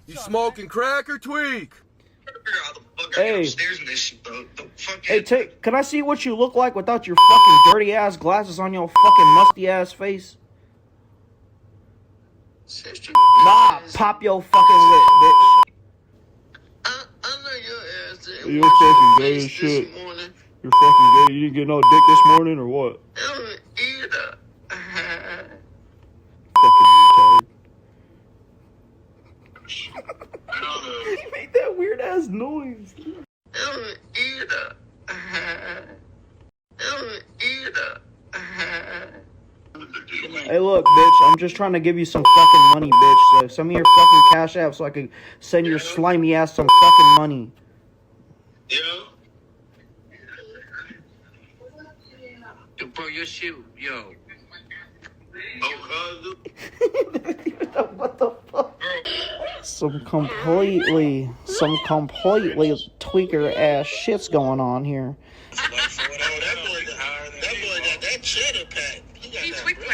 You smoking crack or tweak? Hey. Hey, can I see what you look like without your fucking dirty ass glasses on your fucking musty ass face? Nah, pop your fucking lip, bitch. I know your ass. You're fucking gay as shit. You're fucking gay. You didn't get no dick this morning or what? Either. Fucking retard. He made that weird ass noise. Either. Hey, look, bitch. I'm just trying to give you some fucking money, bitch. So send me your fucking cash app so I can send your slimy ass some fucking money. Yo, bro, your shit, yo. What the fuck? Some completely tweaker ass shit's going on here. That boy got that cheddar pack. He tweaked